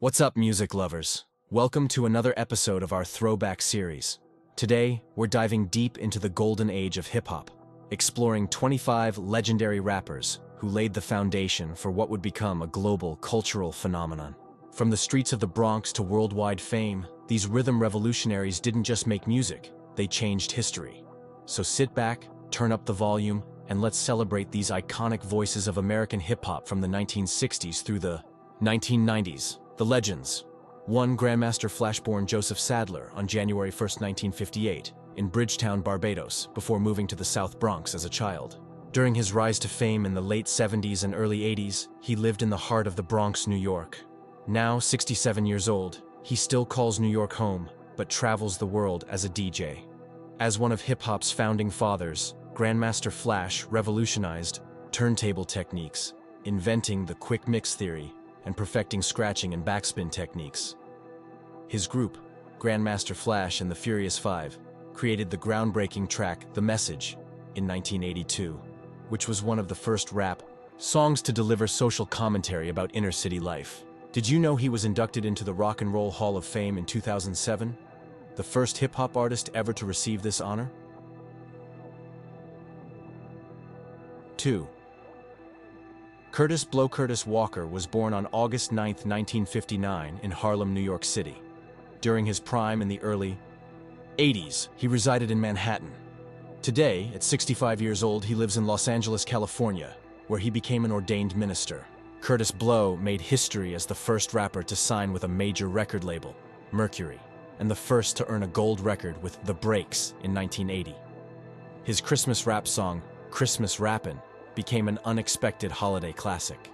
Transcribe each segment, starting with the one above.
What's up, music lovers? Welcome to another episode of our Throwback series. Today, we're diving deep into the golden age of hip-hop, exploring 25 legendary rappers who laid the foundation for what would become a global cultural phenomenon. From the streets of the Bronx to worldwide fame, these rhythm revolutionaries didn't just make music, they changed history. So sit back, turn up the volume, and let's celebrate these iconic voices of American hip-hop from the 1960s through the 1990s. The legends. 1. Grandmaster Flash born Joseph Sadler on January 1, 1958, in Bridgetown, Barbados, before moving to the South Bronx as a child. During his rise to fame in the late 70s and early 80s, he lived in the heart of the Bronx, New York. Now 67 years old, he still calls New York home, but travels the world as a DJ. As one of hip-hop's founding fathers, Grandmaster Flash revolutionized turntable techniques, inventing the quick mix theory and perfecting scratching and backspin techniques. His group, Grandmaster Flash and the Furious Five, created the groundbreaking track The Message in 1982, which was one of the first rap songs to deliver social commentary about inner-city life. Did you know he was inducted into the Rock and Roll Hall of Fame in 2007? The first hip-hop artist ever to receive this honor? 2. Curtis Blow Curtis Walker was born on August 9, 1959 in Harlem, New York City. During his prime in the early 80s, he resided in Manhattan. Today, at 65 years old, he lives in Los Angeles, California, where he became an ordained minister. Curtis Blow made history as the first rapper to sign with a major record label, Mercury, and the first to earn a gold record with The Breaks in 1980. His Christmas rap song, Christmas Rappin', became an unexpected holiday classic.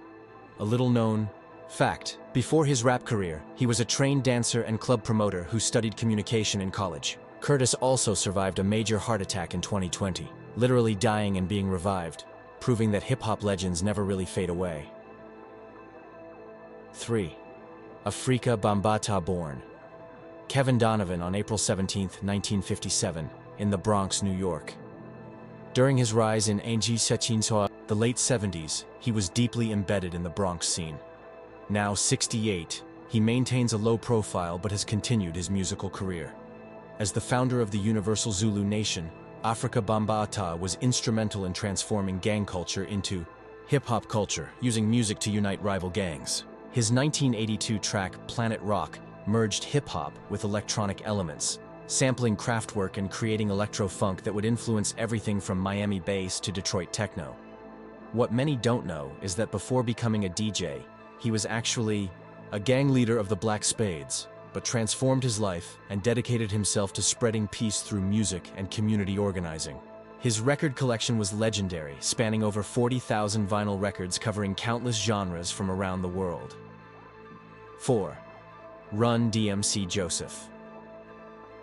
A little-known fact: before his rap career, he was a trained dancer and club promoter who studied communication in college. Curtis also survived a major heart attack in 2020, literally dying and being revived, proving that hip-hop legends never really fade away. 3. Afrika Bambaataa born Kevin Donovan on April 17, 1957, in the Bronx, New York. During his rise in the late 70s, he was deeply embedded in the Bronx scene. Now 68, he maintains a low profile but has continued his musical career. As the founder of the Universal Zulu Nation, Afrika Bambaataa was instrumental in transforming gang culture into hip-hop culture, using music to unite rival gangs. His 1982 track, Planet Rock, merged hip-hop with electronic elements, sampling Kraftwerk and creating electro-funk that would influence everything from Miami bass to Detroit techno. What many don't know is that before becoming a DJ, he was actually a gang leader of the Black Spades, but transformed his life and dedicated himself to spreading peace through music and community organizing. His record collection was legendary, spanning over 40,000 vinyl records covering countless genres from around the world. 4. Run DMC Joseph.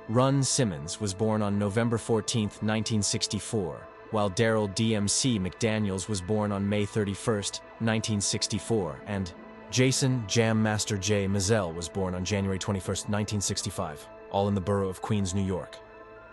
Run Simmons was born on November 14, 1964, while Daryl DMC McDaniels was born on May 31, 1964, and Jason Jam Master J. Mizell was born on January 21, 1965, all in the borough of Queens, New York.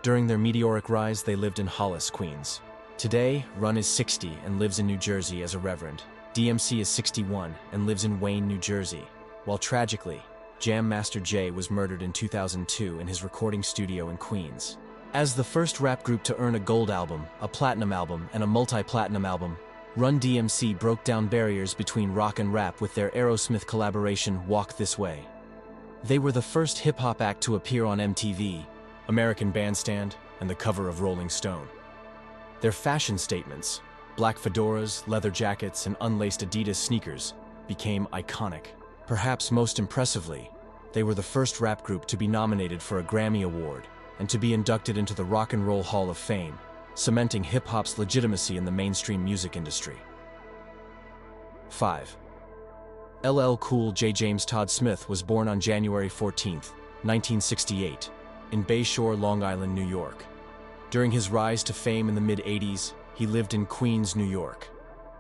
During their meteoric rise, they lived in Hollis, Queens. Today, Run is 60 and lives in New Jersey as a reverend. DMC is 61 and lives in Wayne, New Jersey, while tragically, Jam Master Jay was murdered in 2002 in his recording studio in Queens. As the first rap group to earn a gold album, a platinum album, and a multi-platinum album, Run DMC broke down barriers between rock and rap with their Aerosmith collaboration Walk This Way. They were the first hip-hop act to appear on MTV, American Bandstand, and the cover of Rolling Stone. Their fashion statements, black fedoras, leather jackets, and unlaced Adidas sneakers, became iconic. Perhaps most impressively, they were the first rap group to be nominated for a Grammy Award and to be inducted into the Rock and Roll Hall of Fame, cementing hip-hop's legitimacy in the mainstream music industry. 5. LL Cool J. James Todd Smith was born on January 14, 1968, in Bayshore, Long Island, New York. During his rise to fame in the mid-80s, he lived in Queens, New York.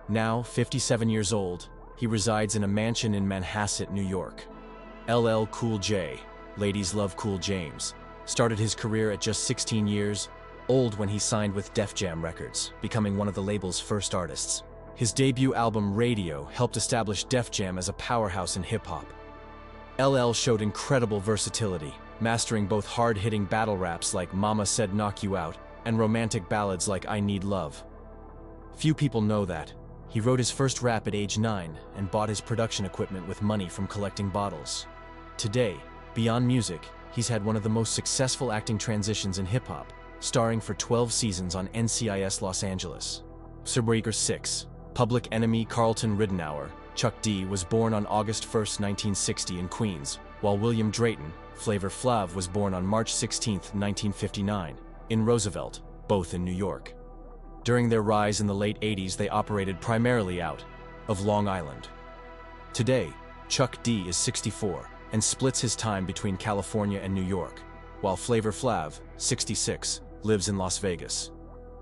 Now 57 years old, he resides in a mansion in Manhasset, New York. LL Cool J, Ladies Love Cool James, started his career at just 16 years old when he signed with Def Jam Records, becoming one of the label's first artists. His debut album Radio helped establish Def Jam as a powerhouse in hip-hop. LL showed incredible versatility, mastering both hard-hitting battle raps like Mama Said Knock You Out and romantic ballads like I Need Love. Few people know that he wrote his first rap at age 9 and bought his production equipment with money from collecting bottles. Today, beyond music, he's had one of the most successful acting transitions in hip-hop, starring for 12 seasons on NCIS Los Angeles. 6. Public Enemy Carlton Ridenour, Chuck D, was born on August 1, 1960 in Queens, while William Drayton, Flavor Flav, was born on March 16, 1959, in Roosevelt, both in New York. During their rise in the late 80s, they operated primarily out of Long Island. Today, Chuck D is 64 and splits his time between California and New York, while Flavor Flav, 66, lives in Las Vegas.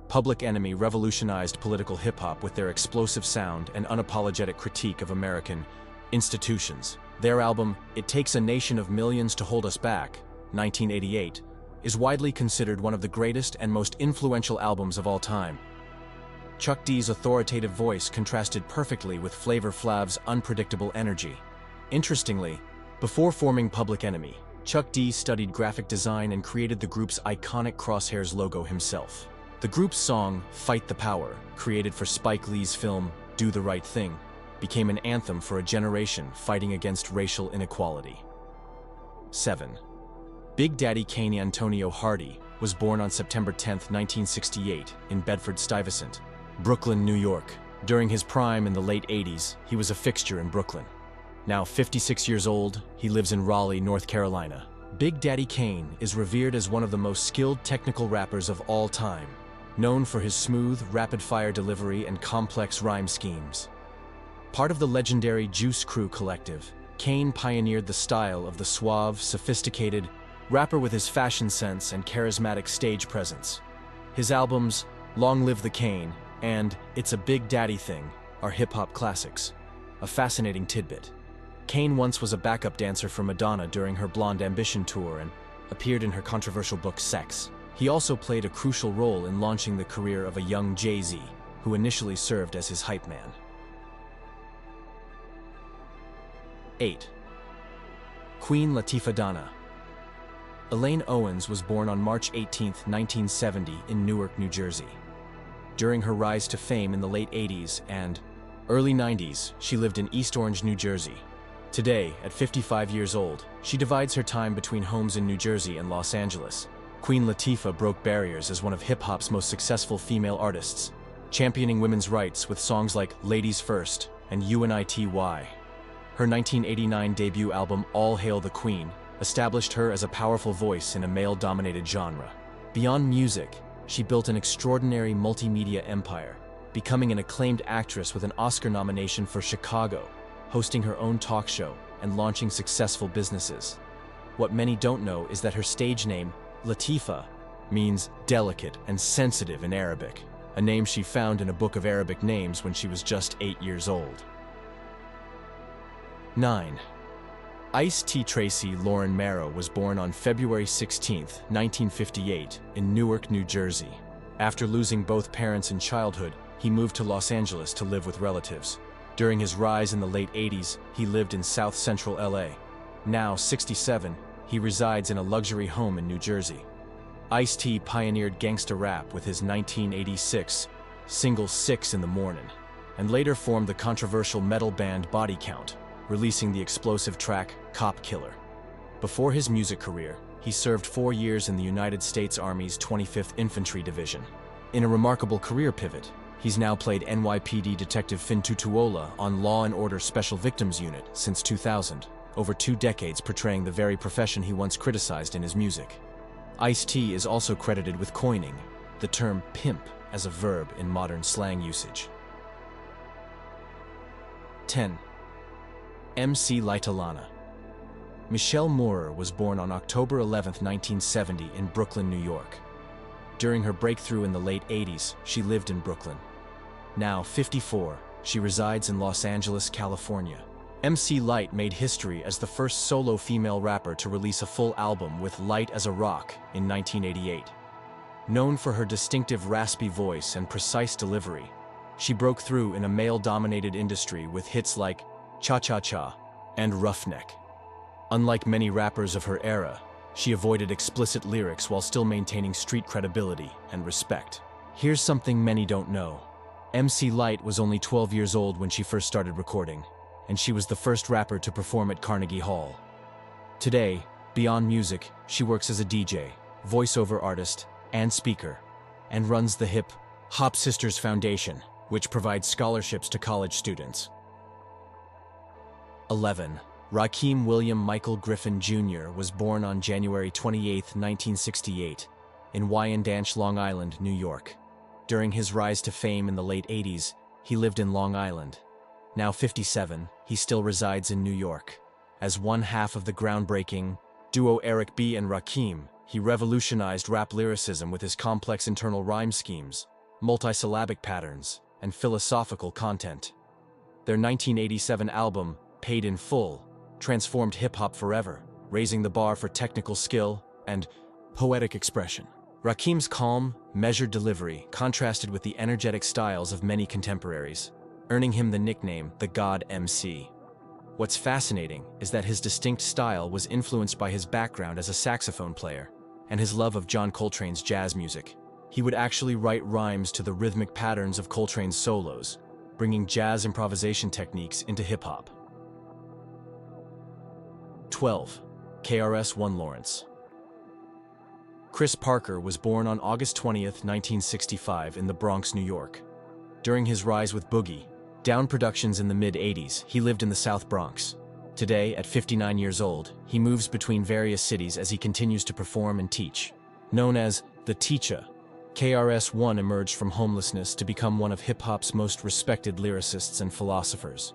Public Enemy revolutionized political hip-hop with their explosive sound and unapologetic critique of American institutions. Their album, It Takes a Nation of Millions to Hold Us Back, 1988, is widely considered one of the greatest and most influential albums of all time. Chuck D's authoritative voice contrasted perfectly with Flavor Flav's unpredictable energy. Interestingly, before forming Public Enemy, Chuck D studied graphic design and created the group's iconic Crosshairs logo himself. The group's song, Fight the Power, created for Spike Lee's film Do the Right Thing, became an anthem for a generation fighting against racial inequality. 7. Big Daddy Kane Antonio Hardy was born on September 10, 1968, in Bedford-Stuyvesant, Brooklyn, New York. During his prime in the late 80s, he was a fixture in Brooklyn. Now 56 years old, he lives in Raleigh, North Carolina. Big Daddy Kane is revered as one of the most skilled technical rappers of all time, known for his smooth, rapid-fire delivery and complex rhyme schemes. Part of the legendary Juice Crew collective, Kane pioneered the style of the suave, sophisticated rapper with his fashion sense and charismatic stage presence. His albums, Long Live the Kane and It's a Big Daddy Thing, are hip-hop classics. A fascinating tidbit: Kane once was a backup dancer for Madonna during her Blonde Ambition tour and appeared in her controversial book Sex. He also played a crucial role in launching the career of a young Jay-Z, who initially served as his hype man. 8. Queen Latifah Donna. Elaine Owens was born on March 18, 1970 in Newark, New Jersey. During her rise to fame in the late 80s and early 90s, she lived in East Orange, New Jersey. Today, at 55 years old, she divides her time between homes in New Jersey and Los Angeles. Queen Latifah broke barriers as one of hip-hop's most successful female artists, championing women's rights with songs like Ladies First and UNITY. Her 1989 debut album, All Hail the Queen, established her as a powerful voice in a male-dominated genre. Beyond music, she built an extraordinary multimedia empire, becoming an acclaimed actress with an Oscar nomination for Chicago, hosting her own talk show, and launching successful businesses. What many don't know is that her stage name, Latifah, means delicate and sensitive in Arabic, a name she found in a book of Arabic names when she was just 8 years old. 9. Ice-T Tracy Lauren Marrow was born on February 16, 1958, in Newark, New Jersey. After losing both parents in childhood, he moved to Los Angeles to live with relatives. During his rise in the late 80s, he lived in South Central LA. Now 67, he resides in a luxury home in New Jersey. Ice-T pioneered gangsta rap with his 1986 single 6 in the Morning, and later formed the controversial metal band Body Count, releasing the explosive track Cop Killer. Before his music career, he served 4 years in the United States Army's 25th Infantry Division. In a remarkable career pivot, he's now played NYPD Detective Fin Tutuola on Law & Order Special Victims Unit since 2000, over 2 decades portraying the very profession he once criticized in his music. Ice-T is also credited with coining the term pimp as a verb in modern slang usage. 10. MC Lyte Alana. Michelle Moorer was born on October 11, 1970 in Brooklyn, New York. During her breakthrough in the late 80s, she lived in Brooklyn. Now 54, she resides in Los Angeles, California. MC Lyte made history as the first solo female rapper to release a full album with Light as a Rock in 1988. Known for her distinctive raspy voice and precise delivery, she broke through in a male-dominated industry with hits like Cha Cha Cha and Roughneck. Unlike many rappers of her era, she avoided explicit lyrics while still maintaining street credibility and respect. Here's something many don't know. MC Lyte was only 12 years old when she first started recording, and she was the first rapper to perform at Carnegie Hall. Today, beyond music, she works as a DJ, voiceover artist, and speaker, and runs the Hip Hop Sisters Foundation, which provides scholarships to college students. 11. Rakim William Michael Griffin Jr. was born on January 28, 1968, in Wyandanch, Long Island, New York. During his rise to fame in the late 80s, he lived in Long Island. Now 57, he still resides in New York. As one half of the groundbreaking duo Eric B. and Rakim, he revolutionized rap lyricism with his complex internal rhyme schemes, multisyllabic patterns, and philosophical content. Their 1987 album, Paid in Full, transformed hip-hop forever, raising the bar for technical skill and poetic expression. Rakim's calm, measured delivery contrasted with the energetic styles of many contemporaries, earning him the nickname the God MC. What's fascinating is that his distinct style was influenced by his background as a saxophone player and his love of John Coltrane's jazz music. He would actually write rhymes to the rhythmic patterns of Coltrane's solos, bringing jazz improvisation techniques into hip-hop. 12. KRS-One Lawrence. Chris Parker was born on August 20, 1965 in the Bronx, New York. During his rise with Boogie Down Productions in the mid-80s, he lived in the South Bronx. Today, at 59 years old, he moves between various cities as he continues to perform and teach. Known as the Teacher, KRS-One emerged from homelessness to become one of hip-hop's most respected lyricists and philosophers.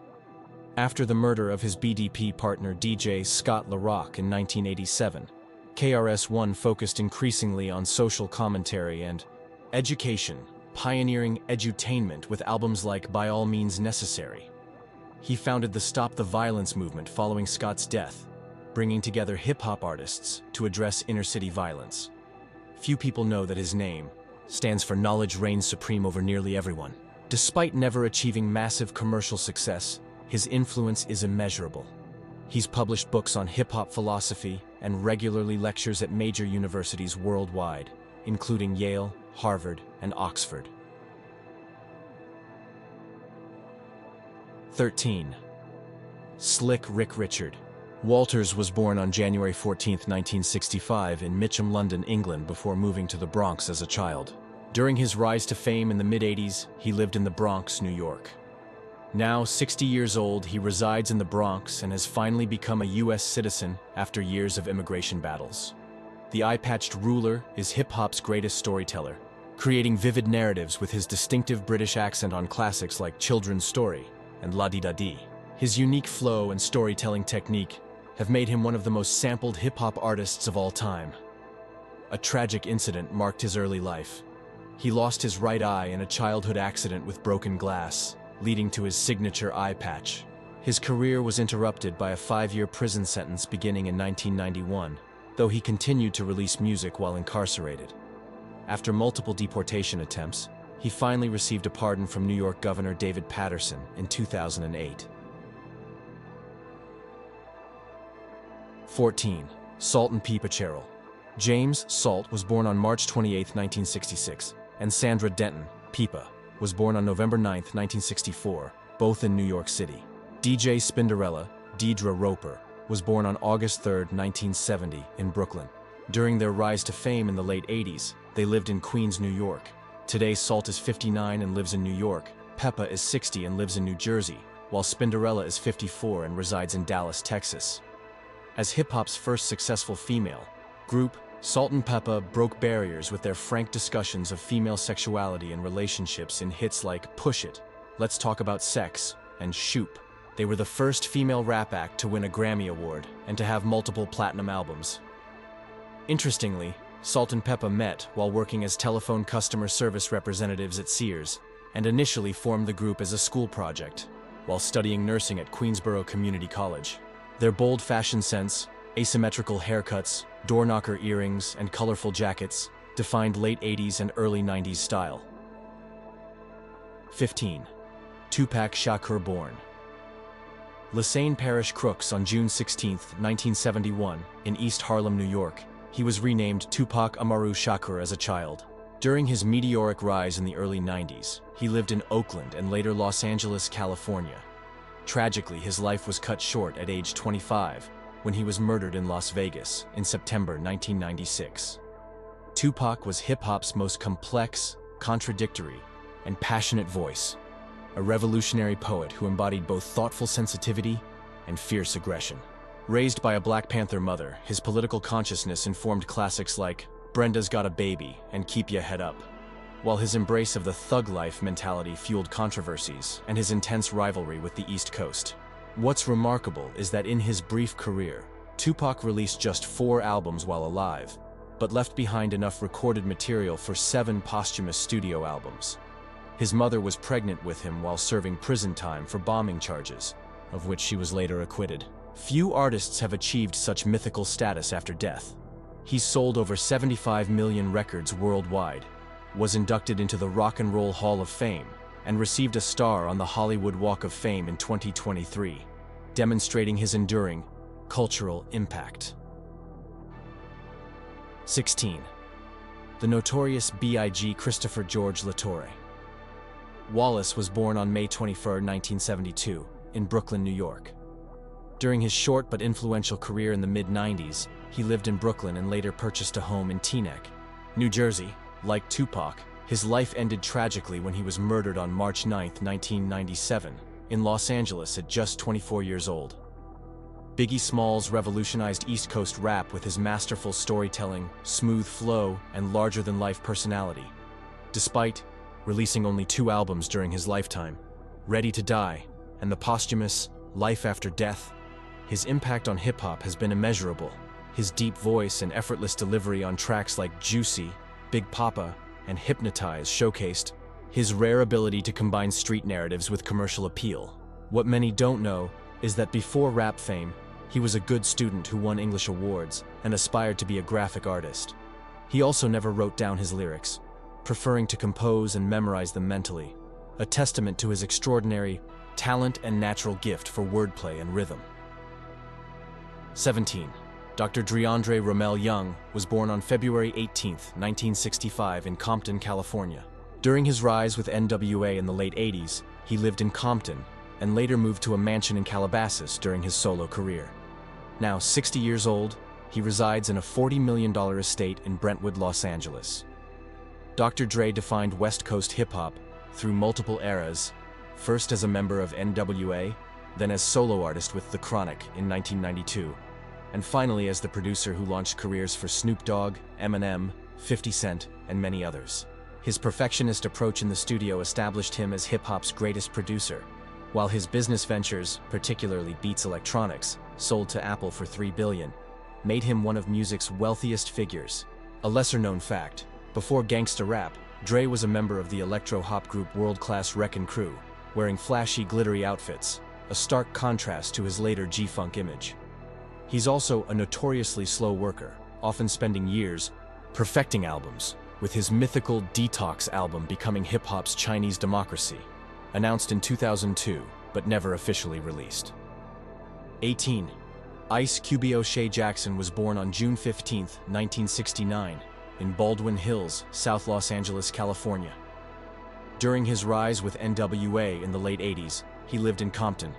After the murder of his BDP partner DJ Scott LaRock in 1987, KRS-One focused increasingly on social commentary and education, pioneering edutainment with albums like By All Means Necessary. He founded the Stop the Violence movement following Scott's death, bringing together hip-hop artists to address inner-city violence. Few people know that his name stands for Knowledge Reigns Supreme over nearly everyone. Despite never achieving massive commercial success, his influence is immeasurable. He's published books on hip-hop philosophy and regularly lectures at major universities worldwide, including Yale, Harvard, and Oxford. 13. Slick Rick Richard. Walters was born on January 14, 1965 in Mitcham, London, England before moving to the Bronx as a child. During his rise to fame in the mid-80s, he lived in the Bronx, New York. Now 60 years old, he resides in the Bronx and has finally become a U.S. citizen after years of immigration battles. The eye-patched ruler is hip-hop's greatest storyteller, creating vivid narratives with his distinctive British accent on classics like Children's Story and La-Di-Da-Di. His unique flow and storytelling technique have made him one of the most sampled hip-hop artists of all time. A tragic incident marked his early life. He lost his right eye in a childhood accident with broken glass, leading to his signature eye patch. His career was interrupted by a 5-year prison sentence beginning in 1991, though he continued to release music while incarcerated. After multiple deportation attempts, he finally received a pardon from New York Governor David Paterson in 2008. 14. Salt and Peppa Cheryl. James Salt was born on March 28, 1966, and Sandra Denton, Peppa, was born on November 9, 1964, both in New York City. DJ Spinderella, Deidre Roper, was born on August 3, 1970, in Brooklyn. During their rise to fame in the late 80s, they lived in Queens, New York. Today, Salt is 59 and lives in New York, Peppa is 60 and lives in New Jersey, while Spinderella is 54 and resides in Dallas, Texas. As hip-hop's first successful female group, Salt and Peppa broke barriers with their frank discussions of female sexuality and relationships in hits like Push It, Let's Talk About Sex, and Shoop. They were the first female rap act to win a Grammy Award and to have multiple platinum albums. Interestingly, Salt and Peppa met while working as telephone customer service representatives at Sears, and initially formed the group as a school project, while studying nursing at Queensborough Community College. Their bold fashion sense, asymmetrical haircuts, door-knocker earrings, and colorful jackets defined late 80s and early 90s style. 15. Tupac Shakur Bourne. Lasagne Parish Crooks on June 16, 1971, in East Harlem, New York. He was renamed Tupac Amaru Shakur as a child. During his meteoric rise in the early 90s, he lived in Oakland and later Los Angeles, California. Tragically, his life was cut short at age 25 when he was murdered in Las Vegas in September 1996. Tupac was hip-hop's most complex, contradictory, and passionate voice, a revolutionary poet who embodied both thoughtful sensitivity and fierce aggression. Raised by a Black Panther mother, his political consciousness informed classics like Brenda's Got a Baby and Keep Ya Head Up, while his embrace of the thug life mentality fueled controversies and his intense rivalry with the East Coast. What's remarkable is that in his brief career, Tupac released just 4 albums while alive, but left behind enough recorded material for 7 posthumous studio albums. His mother was pregnant with him while serving prison time for bombing charges, of which she was later acquitted. Few artists have achieved such mythical status after death. He's sold over 75 million records worldwide, was inducted into the Rock and Roll Hall of Fame, and received a star on the Hollywood Walk of Fame in 2023, demonstrating his enduring cultural impact. 16. The notorious B.I.G. Christopher George Latore. Wallace was born on May 21, 1972, in Brooklyn, New York. During his short but influential career in the mid-90s, he lived in Brooklyn and later purchased a home in Teaneck, New Jersey. Like Tupac, his life ended tragically when he was murdered on March 9, 1997, in Los Angeles at just 24 years old. Biggie Smalls revolutionized East Coast rap with his masterful storytelling, smooth flow, and larger-than-life personality. Despite releasing only 2 albums during his lifetime, Ready to Die and the posthumous Life After Death, his impact on hip-hop has been immeasurable. His deep voice and effortless delivery on tracks like Juicy, Big Papa, and Hypnotize showcased his rare ability to combine street narratives with commercial appeal. What many don't know is that before rap fame, he was a good student who won English awards and aspired to be a graphic artist. He also never wrote down his lyrics, preferring to compose and memorize them mentally, a testament to his extraordinary talent and natural gift for wordplay and rhythm. 17. Dr. Dreandre Rommel Young was born on February 18, 1965 in Compton, California. During his rise with NWA in the late 80s, he lived in Compton and later moved to a mansion in Calabasas during his solo career. Now 60 years old, he resides in a $40 million estate in Brentwood, Los Angeles. Dr. Dre defined West Coast hip-hop through multiple eras, first as a member of NWA, then as solo artist with The Chronic in 1992, and finally as the producer who launched careers for Snoop Dogg, Eminem, 50 Cent, and many others. His perfectionist approach in the studio established him as hip-hop's greatest producer, while his business ventures, particularly Beats Electronics, sold to Apple for $3 billion, made him one of music's wealthiest figures. A lesser-known fact, before gangsta rap, Dre was a member of the electro-hop group World Class Wreckin' Crew, wearing flashy, glittery outfits, a stark contrast to his later G-Funk image. He's also a notoriously slow worker, often spending years perfecting albums, with his mythical Detox album becoming hip-hop's Chinese democracy, announced in 2002, but never officially released. 18. Ice Cube O'Shea Jackson was born on June 15, 1969, in Baldwin Hills, South Los Angeles, California. During his rise with NWA in the late 80s, he lived in Compton.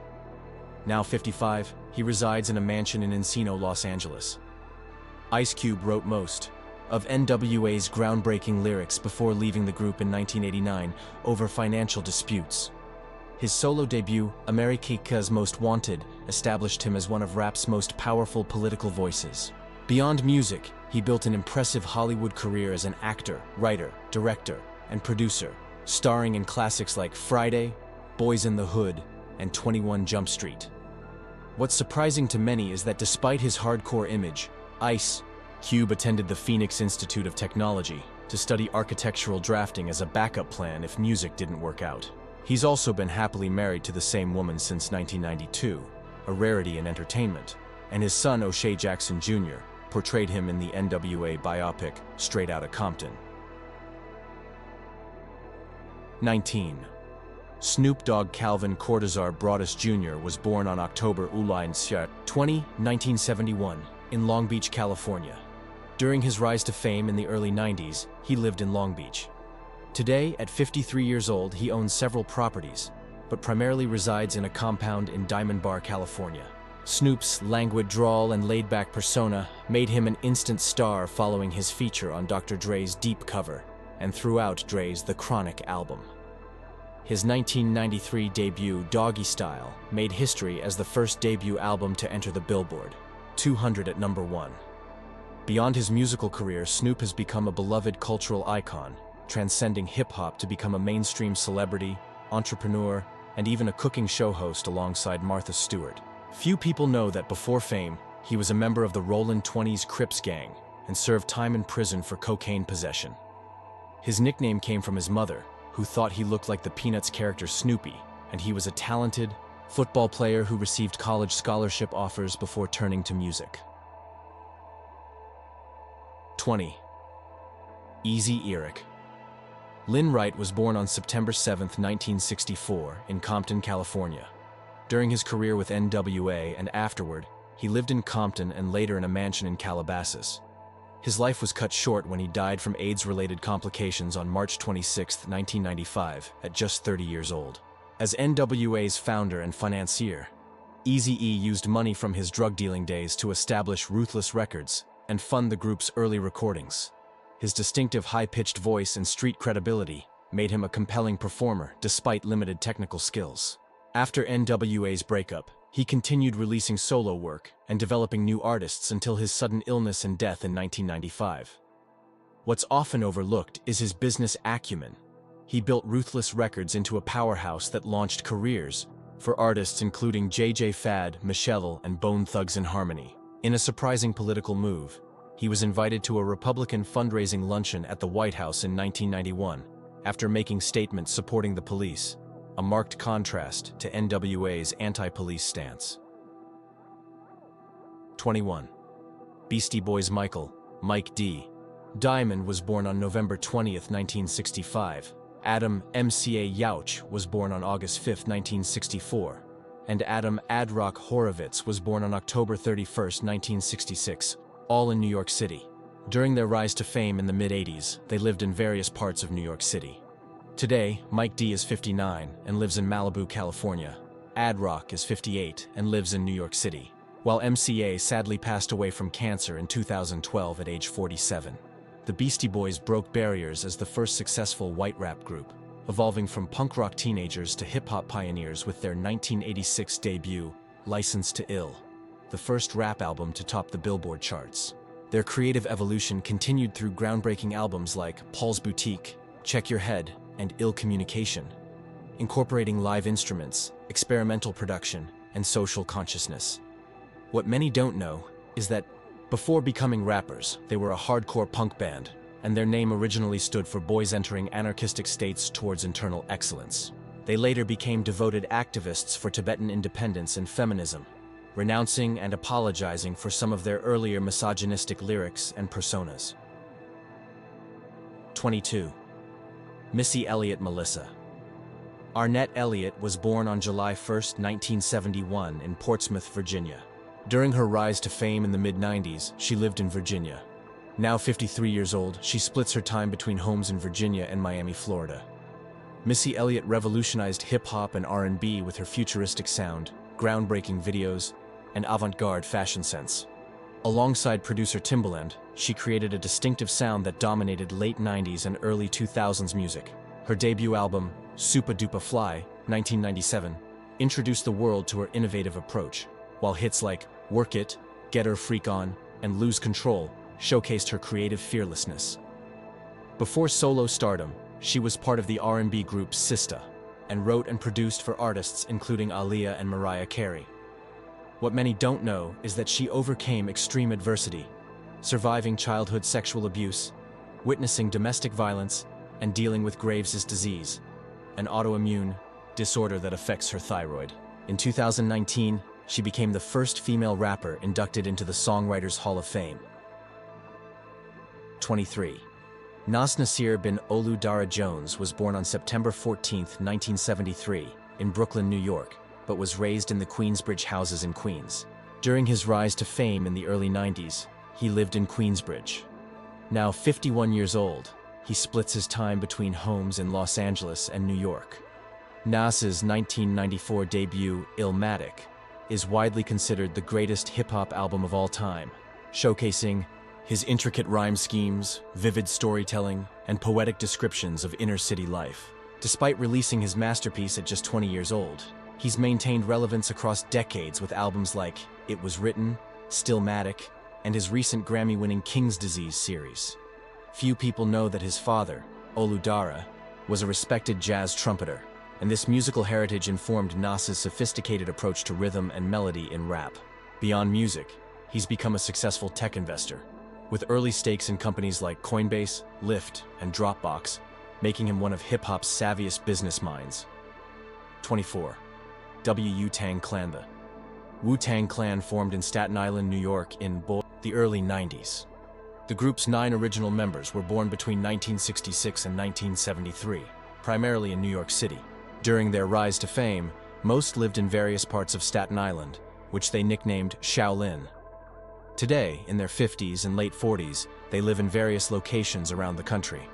Now 55, he resides in a mansion in Encino, Los Angeles. Ice Cube wrote most of NWA's groundbreaking lyrics before leaving the group in 1989 over financial disputes. His solo debut, America's Most Wanted, established him as one of rap's most powerful political voices. Beyond music, he built an impressive Hollywood career as an actor, writer, director, and producer, starring in classics like Friday, Boys in the Hood, and 21 Jump Street. What's surprising to many is that despite his hardcore image, Ice Cube attended the Phoenix Institute of Technology to study architectural drafting as a backup plan if music didn't work out. He's also been happily married to the same woman since 1992, a rarity in entertainment, and his son O'Shea Jackson Jr. portrayed him in the NWA biopic Straight Outta Compton. 19. Snoop Dogg Calvin Cortazar Broadus Jr. was born on October 20, 1971, in Long Beach, California. During his rise to fame in the early 90s, he lived in Long Beach. Today, at 53 years old, he owns several properties, but primarily resides in a compound in Diamond Bar, California. Snoop's languid drawl and laid-back persona made him an instant star following his feature on Dr. Dre's Deep cover and throughout Dre's The Chronic album. His 1993 debut, Doggy Style, made history as the first debut album to enter the Billboard 200 at number 1. Beyond his musical career, Snoop has become a beloved cultural icon, transcending hip-hop to become a mainstream celebrity, entrepreneur, and even a cooking show host alongside Martha Stewart. Few people know that before fame, he was a member of the Rollin' 20s Crips gang and served time in prison for cocaine possession. His nickname came from his mother, who thought he looked like the Peanuts character Snoopy, and he was a talented football player who received college scholarship offers before turning to music. 20. Easy Eric. Lynn Wright was born on September 7, 1964, in Compton, California. During his career with NWA and afterward, he lived in Compton and later in a mansion in Calabasas. His life was cut short when he died from AIDS-related complications on March 26, 1995, at just 30 years old. As NWA's founder and financier, Eazy-E used money from his drug-dealing days to establish Ruthless Records and fund the group's early recordings. His distinctive high-pitched voice and street credibility made him a compelling performer despite limited technical skills. After NWA's breakup, he continued releasing solo work and developing new artists until his sudden illness and death in 1995. What's often overlooked is his business acumen. He built Ruthless Records into a powerhouse that launched careers for artists including J.J. Fad, Michelle, and Bone Thugs-n-Harmony. In a surprising political move, he was invited to a Republican fundraising luncheon at the White House in 1991, after making statements supporting the police, a marked contrast to NWA's anti-police stance. 21. Beastie Boys Mike D. Diamond was born on November 20, 1965. Adam MCA Yauch was born on August 5, 1964. And Adam Adrock Horovitz was born on October 31, 1966, all in New York City. During their rise to fame in the mid-80s, they lived in various parts of New York City. Today, Mike D is 59 and lives in Malibu, California. Adrock is 58 and lives in New York City, while MCA sadly passed away from cancer in 2012 at age 47. The Beastie Boys broke barriers as the first successful white rap group, evolving from punk rock teenagers to hip-hop pioneers with their 1986 debut, License to Ill, the first rap album to top the Billboard charts. Their creative evolution continued through groundbreaking albums like Paul's Boutique, Check Your Head, and Ill Communication, incorporating live instruments, experimental production, and social consciousness. What many don't know is that before becoming rappers, they were a hardcore punk band, and their name originally stood for boys entering anarchistic states towards internal excellence. They later became devoted activists for Tibetan independence and feminism, renouncing and apologizing for some of their earlier misogynistic lyrics and personas. 22. Missy Elliott Melissa. Arnett Elliott was born on July 1, 1971 in Portsmouth, Virginia. During her rise to fame in the mid-90s, she lived in Virginia. Now 53 years old, she splits her time between homes in Virginia and Miami, Florida. Missy Elliott revolutionized hip-hop and R&B with her futuristic sound, groundbreaking videos, and avant-garde fashion sense. Alongside producer Timbaland, she created a distinctive sound that dominated late 90s and early 2000s music. Her debut album, Supa Dupa Fly, 1997, introduced the world to her innovative approach, while hits like Work It, Get Her Freak On, and Lose Control showcased her creative fearlessness. Before solo stardom, she was part of the R&B group Sista, and wrote and produced for artists including Aaliyah and Mariah Carey. What many don't know is that she overcame extreme adversity, surviving childhood sexual abuse, witnessing domestic violence, and dealing with Graves' disease, an autoimmune disorder that affects her thyroid. In 2019, she became the first female rapper inducted into the Songwriters Hall of Fame. 23. Nas Nasir bin Olu Dara Jones was born on September 14, 1973, in Brooklyn, New York, but was raised in the Queensbridge houses in Queens. During his rise to fame in the early 90s, he lived in Queensbridge. Now 51 years old, he splits his time between homes in Los Angeles and New York. Nas's 1994 debut, Illmatic, is widely considered the greatest hip-hop album of all time, showcasing his intricate rhyme schemes, vivid storytelling, and poetic descriptions of inner-city life. Despite releasing his masterpiece at just 20 years old, he's maintained relevance across decades with albums like It Was Written, Stillmatic, and his recent Grammy-winning King's Disease series. Few people know that his father, Olu Dara, was a respected jazz trumpeter, and this musical heritage informed Nas's sophisticated approach to rhythm and melody in rap. Beyond music, he's become a successful tech investor, with early stakes in companies like Coinbase, Lyft, and Dropbox, making him one of hip-hop's savviest business minds. 24. Wu-Tang Clan. The Wu-Tang Clan formed in Staten Island, New York in the early 90s. The group's 9 original members were born between 1966 and 1973, primarily in New York City. During their rise to fame, most lived in various parts of Staten Island, which they nicknamed Shaolin. Today, in their 50s and late 40s, they live in various locations around the country.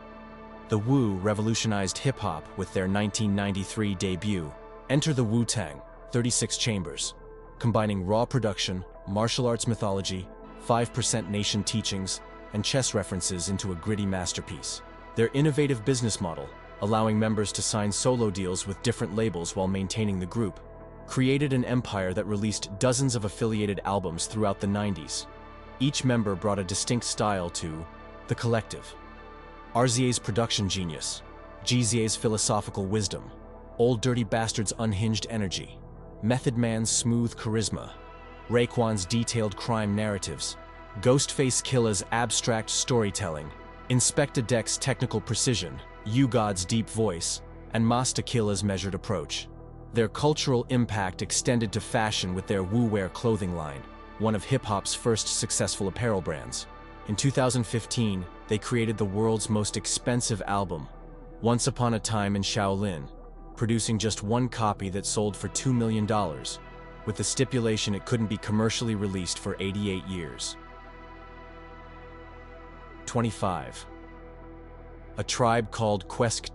The Wu revolutionized hip-hop with their 1993 debut, Enter the Wu-Tang, 36 Chambers, combining raw production, martial arts mythology, 5% Nation teachings, and chess references into a gritty masterpiece. Their innovative business model, allowing members to sign solo deals with different labels while maintaining the group, created an empire that released dozens of affiliated albums throughout the 90s. Each member brought a distinct style to the collective. RZA's production genius, GZA's philosophical wisdom, Old Dirty Bastard's unhinged energy, Method Man's smooth charisma, Raekwon's detailed crime narratives, Ghostface Killah's abstract storytelling, Inspector Deck's technical precision, U-God's deep voice, and Masta Killah's measured approach. Their cultural impact extended to fashion with their Wu-Wear clothing line, one of hip-hop's first successful apparel brands. In 2015, they created the world's most expensive album, Once Upon a Time in Shaolin, producing just one copy that sold for $2 million, with the stipulation it couldn't be commercially released for 88 years. 25. A Tribe Called Quest.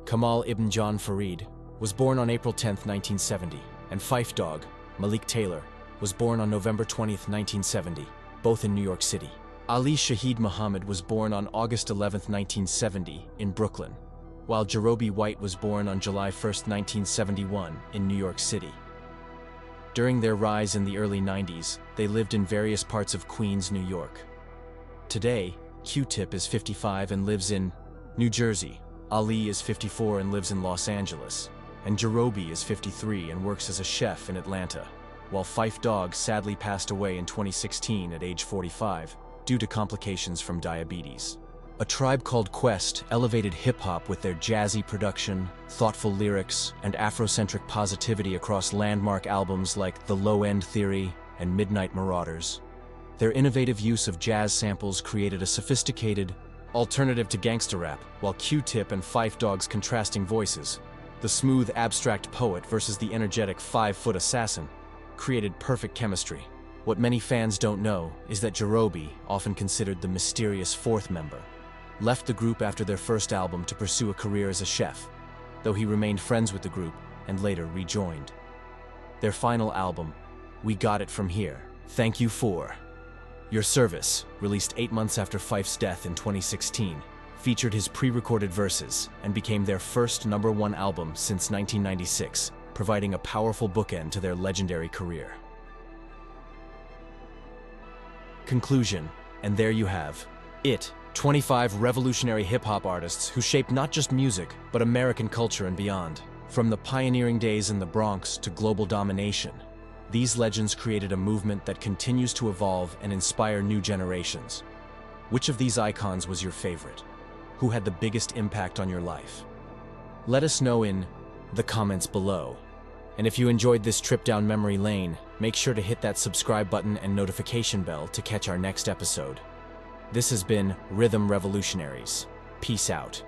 Kamal Ibn John Farid was born on April 10, 1970, and Phife Dawg, Malik Taylor, was born on November 20, 1970, both in New York City. Ali Shaheed Muhammad was born on August 11, 1970, in Brooklyn, while Jarobi White was born on July 1, 1971, in New York City. During their rise in the early 90s, they lived in various parts of Queens, New York. Today, Q-Tip is 55 and lives in New Jersey, Ali is 54 and lives in Los Angeles, and Jarobi is 53 and works as a chef in Atlanta, while Phife Dawg sadly passed away in 2016 at age 45 due to complications from diabetes. A Tribe Called Quest elevated hip-hop with their jazzy production, thoughtful lyrics, and Afrocentric positivity across landmark albums like The Low End Theory and Midnight Marauders. Their innovative use of jazz samples created a sophisticated alternative to gangsta rap, while Q-Tip and Phife Dawg's contrasting voices, the smooth abstract poet versus the energetic 5-foot assassin, created perfect chemistry. What many fans don't know is that Jarobi, often considered the mysterious fourth member, left the group after their first album to pursue a career as a chef, though he remained friends with the group and later rejoined. Their final album, We Got It From Here, Thank You For Your Service, released 8 months after Phife's death in 2016, featured his pre-recorded verses and became their first #1 album since 1996, providing a powerful bookend to their legendary career. Conclusion, and there you have it. 25 revolutionary hip-hop artists who shaped not just music, but American culture and beyond. From the pioneering days in the Bronx to global domination, these legends created a movement that continues to evolve and inspire new generations. Which of these icons was your favorite? Who had the biggest impact on your life? Let us know in the comments below. And if you enjoyed this trip down memory lane, make sure to hit that subscribe button and notification bell to catch our next episode. This has been Rhythm Revolutionaries. Peace out.